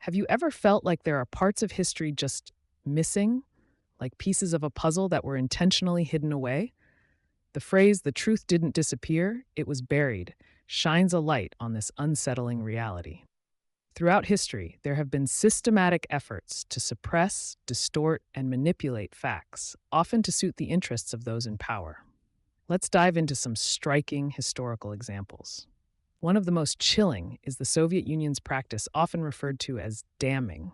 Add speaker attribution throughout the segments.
Speaker 1: Have you ever felt like there are parts of history just missing, like pieces of a puzzle that were intentionally hidden away? The phrase, the truth didn't disappear, it was buried, shines a light on this unsettling reality. Throughout history, there have been systematic efforts to suppress, distort, and manipulate facts, often to suit the interests of those in power. Let's dive into some striking historical examples. One of the most chilling is the Soviet Union's practice often referred to as damning.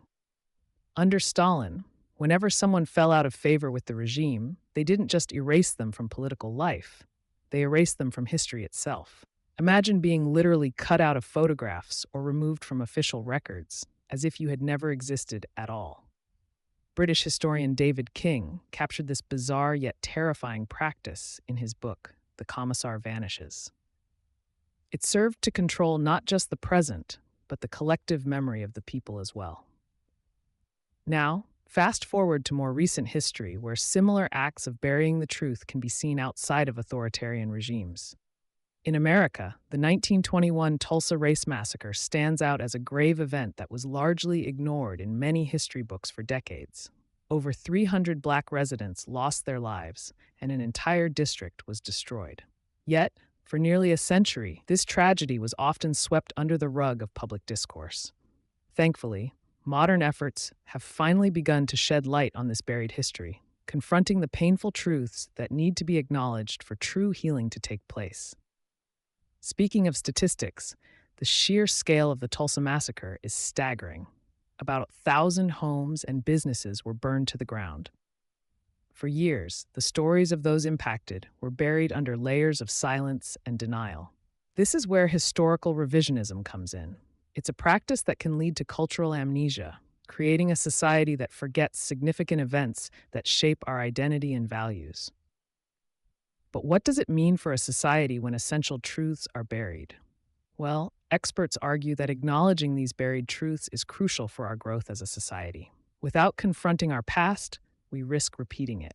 Speaker 1: Under Stalin, whenever someone fell out of favor with the regime, they didn't just erase them from political life, they erased them from history itself. Imagine being literally cut out of photographs or removed from official records, as if you had never existed at all. British historian David King captured this bizarre yet terrifying practice in his book, The Commissar Vanishes. It served to control not just the present, but the collective memory of the people as well. Now, fast forward to more recent history where similar acts of burying the truth can be seen outside of authoritarian regimes. In America, the 1921 Tulsa Race Massacre stands out as a grave event that was largely ignored in many history books for decades. Over 300 Black residents lost their lives, and an entire district was destroyed. Yet, for nearly a century, this tragedy was often swept under the rug of public discourse. Thankfully, modern efforts have finally begun to shed light on this buried history, confronting the painful truths that need to be acknowledged for true healing to take place. Speaking of statistics, the sheer scale of the Tulsa Massacre is staggering. About 1,000 homes and businesses were burned to the ground. For years, the stories of those impacted were buried under layers of silence and denial. This is where historical revisionism comes in. It's a practice that can lead to cultural amnesia, creating a society that forgets significant events that shape our identity and values. But what does it mean for a society when essential truths are buried? Well, experts argue that acknowledging these buried truths is crucial for our growth as a society. Without confronting our past, we risk repeating it.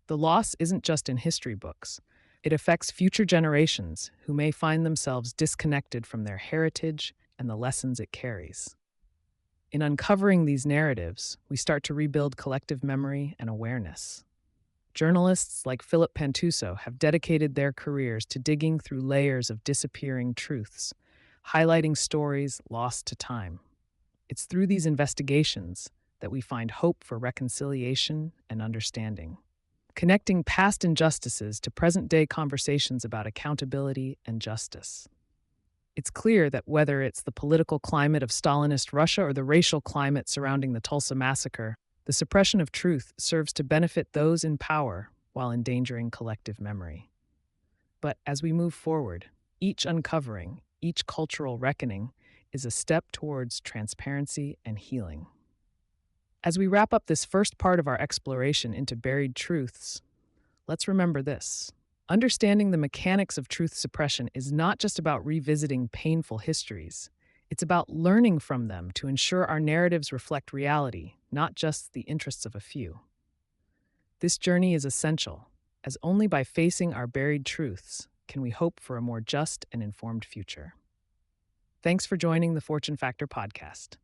Speaker 1: The loss isn't just in history books. It affects future generations who may find themselves disconnected from their heritage and the lessons it carries. In uncovering these narratives, we start to rebuild collective memory and awareness. Journalists like Philip Pantuso have dedicated their careers to digging through layers of disappearing truths, highlighting stories lost to time. It's through these investigations that we find hope for reconciliation and understanding, connecting past injustices to present-day conversations about accountability and justice. It's clear that whether it's the political climate of Stalinist Russia or the racial climate surrounding the Tulsa Massacre, the suppression of truth serves to benefit those in power while endangering collective memory. But as we move forward, each uncovering, each cultural reckoning is a step towards transparency and healing. As we wrap up this first part of our exploration into buried truths, let's remember this. Understanding the mechanics of truth suppression is not just about revisiting painful histories. It's about learning from them to ensure our narratives reflect reality, not just the interests of a few. This journey is essential, as only by facing our buried truths can we hope for a more just and informed future. Thanks for joining the Fortune Factor podcast.